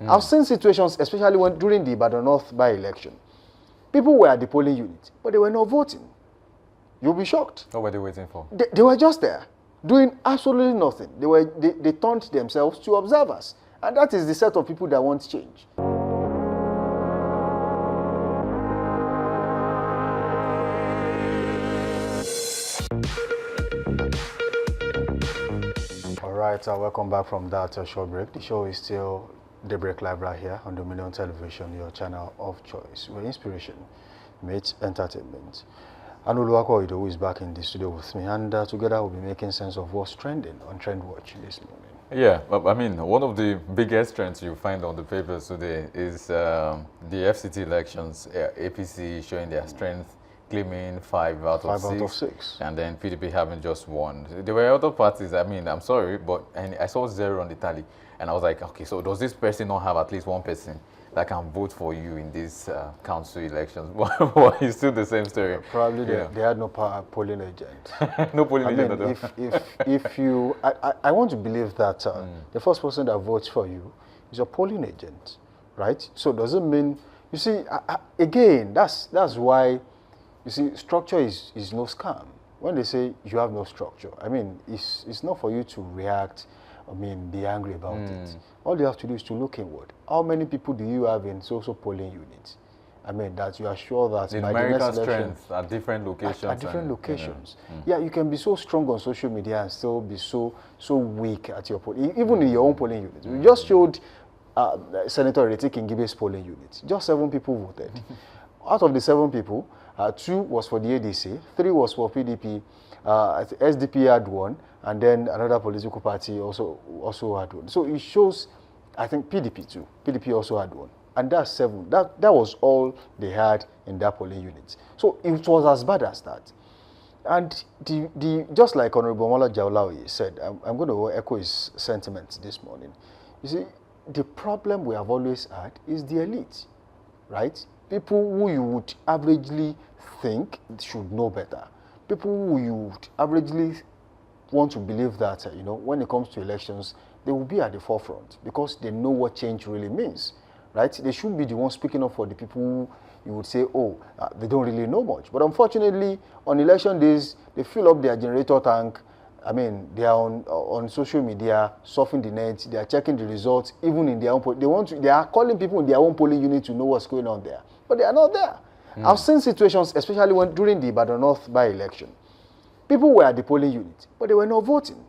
I've seen situations, especially when during the Ibadan North by-election, people were at the polling unit, but they were not voting. You'll be shocked. What were they waiting for? They were just there, doing absolutely nothing. They turned themselves to observers. And that is the set of people that want change. All right, welcome back from that short break. The show is still Daybreak Live right here on Dominion Television, your channel of choice, where inspiration meets entertainment. Anuluwako Idowu is back in the studio with me, and together we'll be making sense of what's trending on Trend Watch this morning. Yeah, I mean, one of the biggest trends you find on the papers today is the FCT elections, APC showing their strength, claiming 5 out of 6, and then PDP having just 1. There were other parties, I mean, I'm sorry, but I saw 0 on the tally, and I was like, okay, so does this person not have at least one person that can vote for you in these council elections? Well, it's still the same story. Probably they had no polling agent. No polling agent at all. If you, I want to believe that the first person that votes for you is your polling agent, right? So does it mean, you see, again, that's why, you see, structure is no scam. When they say you have no structure, I mean, it's not for you to react, I mean, be angry about it. All you have to do is to look inward. How many people do you have in social polling units? I mean, that you are sure that the by the next election, strength at different locations. At different locations. Yeah, you can be so strong on social media and still be so weak at your polling, even in your own polling unit. We just showed Senator Reti Kingibe's polling unit. Just 7 people voted. Out of the 7 people, 2 was for the ADC, 3 was for PDP, SDP had 1, and then another political party also had 1. So it shows, I think PDP too. PDP also had 1. And that's 7. That was all they had in that polling unit. So it was as bad as that. And just like Honorable Mola Jaulawi said, I'm going to echo his sentiments this morning. You see, the problem we have always had is the elite, right? People who you would averagely think should know better. People who you would averagely want to believe that, you know, when it comes to elections, they will be at the forefront because they know what change really means, right? They shouldn't be the ones speaking up for the people who you would say, oh, they don't really know much. But unfortunately, on election days, they fill up their generator tank. I mean, they are on social media, surfing the net, they are checking the results, even in their own they are calling people in their own polling unit to know what's going on there. But they are not there. I've seen situations, especially during the Ibadan North by-election, people were at the polling unit, but they were not voting.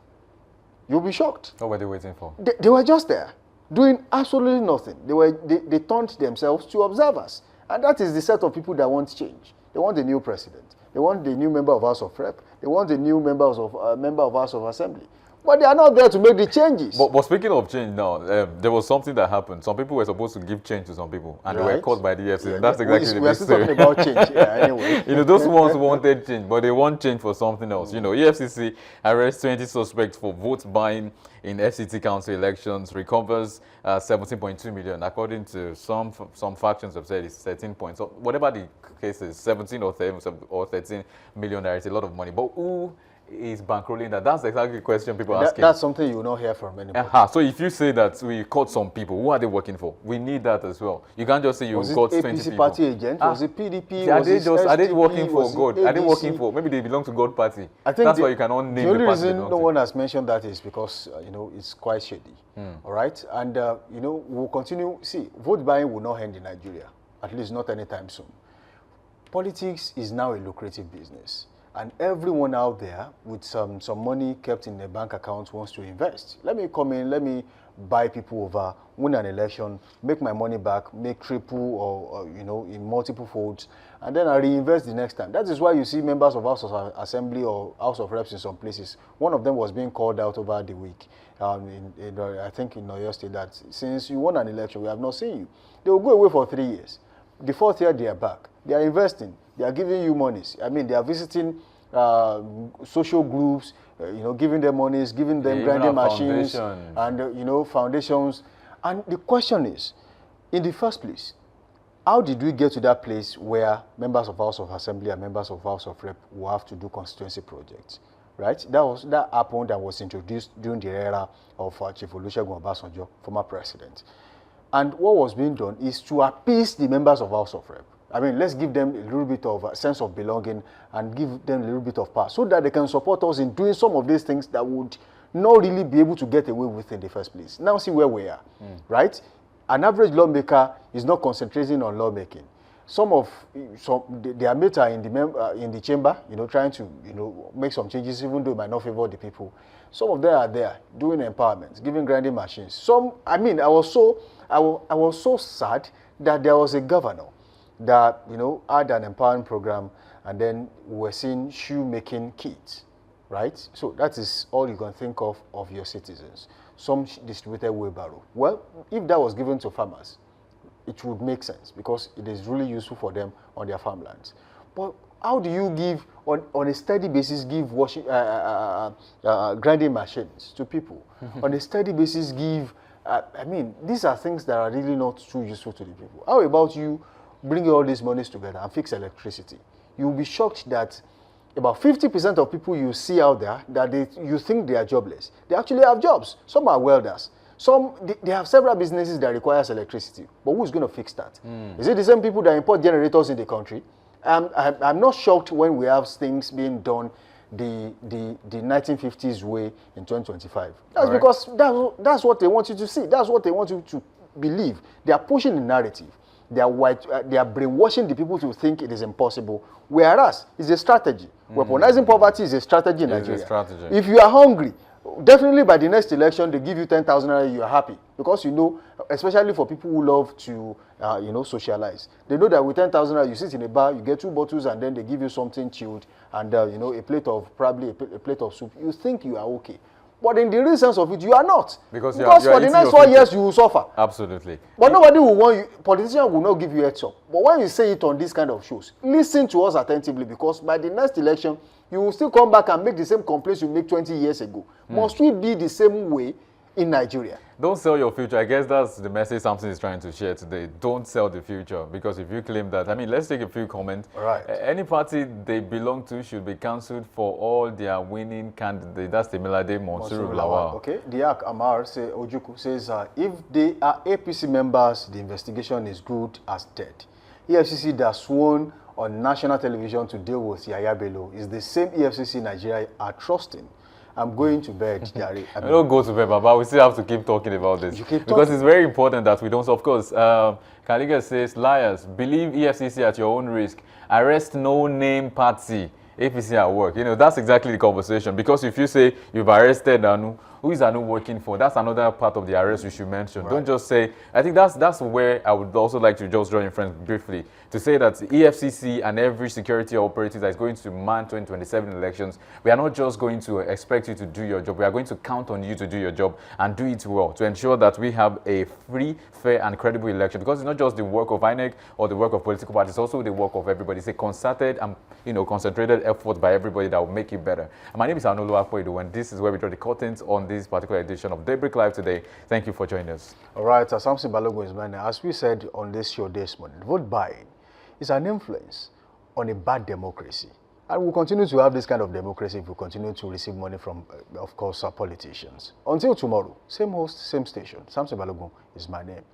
You'll be shocked. What were they waiting for? They were just there, doing absolutely nothing. They turned themselves to observers. And that is the set of people that want change. They want a new president. They want the new member of House of Rep. They want a new member of House of Assembly. But they are not there to make the changes. But speaking of change now, there was something that happened. Some people were supposed to give change to some people, and they were caught by the EFCC. Yeah, that's exactly the we're still talking about change. Yeah, anyway. You know, those ones wanted change, but they want change for something else. You know, EFCC arrests 20 suspects for vote buying in FCT council elections, recovers 17.2 million. According to some factions have said it's 13 points. So whatever the case is, 17 or 13 million, there is a lot of money. But who is bankrolling that? That's exactly the question people are asking. That's something you will not hear from anybody. So if you say that we caught some people, who are they working for? We need that as well. You can't just say you got 20 people. Was it APC party agent? Was it PDP? Are they working for God? Are they working for, maybe they belong to God party? I think that's why you cannot name the party. The only reason no one has mentioned that is because, you know, it's quite shady. All right? And, you know, we'll continue. See, vote buying will not end in Nigeria, at least not anytime soon. Politics is now a lucrative business. And everyone out there with some money kept in a bank account wants to invest. Let me come in, let me buy people over, win an election, make my money back, make triple or you know, in multiple folds, and then I reinvest the next time. That is why you see members of House of Assembly or House of Reps in some places. One of them was being called out over the week, I think in Oyo State, that since you won an election, we have not seen you. They will go away for 3 years. The 4th year, they are back. They are investing. They are giving you monies. I mean, they are visiting social groups, you know, giving them monies, giving them grinding machines, and, you know, foundations. And the question is, in the first place, how did we get to that place where members of House of Assembly and members of House of Rep will have to do constituency projects, right? That happened and was introduced during the era of Chief Olusegun Obasanjo, former president. And what was being done is to appease the members of House of Rep. I mean, let's give them a little bit of a sense of belonging and give them a little bit of power so that they can support us in doing some of these things that would not really be able to get away with in the first place. Now see where we are, right? An average lawmaker is not concentrating on lawmaking. Their mates are in the chamber, trying to, make some changes, even though it might not favor the people. Some of them are there doing empowerment, giving grinding machines. I was so sad that there was a governor that, had an empowering program, and then we were seeing shoemaking kits, right? So that is all you can think of your citizens. Some distributed wheelbarrow. Well, if that was given to farmers, it would make sense because it is really useful for them on their farmlands. But how do you give, on a steady basis, give grinding machines to people? On a steady basis, give, these are things that are really not too useful to the people. How about you bring all these monies together and fix electricity? You'll be shocked that about 50% of people you see out there that you think they are jobless, they actually have jobs. Some are welders. Some, they have several businesses that requires electricity. But who's going to fix that? Is it the same people that import generators in the country? I'm not shocked when we have things being done the 1950s way in 2025. That's because that's what they want you to see. That's what they want you to believe. They are pushing the narrative. They are brainwashing the people to think it is impossible, whereas it's a strategy. Weaponizing poverty is a strategy in Nigeria. A strategy. If you are hungry, definitely by the next election, they give you 10,000 naira, you are happy. Because especially for people who love to, socialize. They know that with 10,000 naira, you sit in a bar, you get 2 bottles, and then they give you something chilled, and, a plate of soup. You think you are okay. But in the real sense of it, you are not. Because for the next 4 years, you will suffer. Absolutely. But nobody will want you, politicians will not give you heads up. But when you say it on this kind of shows, listen to us attentively, because by the next election, you will still come back and make the same complaints you made 20 years ago. Must we be the same way in Nigeria? Don't sell your future. I guess that's the message Samson is trying to share today. Don't sell the future, because if you claim that, let's take a few comments. Right. Any party they belong to should be cancelled for all their winning candidates. That's the Milade Monsuru Lawal. Okay. Diak Amar Ojuku says, if they are APC members, the investigation is good as dead. EFCC that sworn on national television to deal with Yaya Bello is the same EFCC Nigeria are trusting. I'm going to bed, Jare. I don't go to bed, Baba. We still have to keep talking about this. Because it's very important that we don't. Of course, Kaliga says, liars, believe EFCC at your own risk. Arrest no-name party. APC at work. That's exactly the conversation. Because if you say you've arrested Anu, who is Anu working for? That's another part of the arrest we should mention. Right. Don't just say, I think that's where I would also like to just draw in friends briefly, to say that the EFCC and every security operative that is going to man 2027 elections, we are not just going to expect you to do your job. We are going to count on you to do your job and do it well to ensure that we have a free, fair, and credible election. Because it's not just the work of INEC or the work of political parties, it's also the work of everybody. It's a concerted and concentrated effort by everybody that will make it better. And my name is Anolu Akpoidu, and this is where we draw the curtains on this particular edition of Daybreak Live today. Thank you for joining us. All right, Samson Balogun is my name. As we said on this show this morning, vote buying is an influence on a bad democracy. And we'll continue to have this kind of democracy if we continue to receive money from, of course, our politicians. Until tomorrow, same host, same station. Samson Balogun is my name.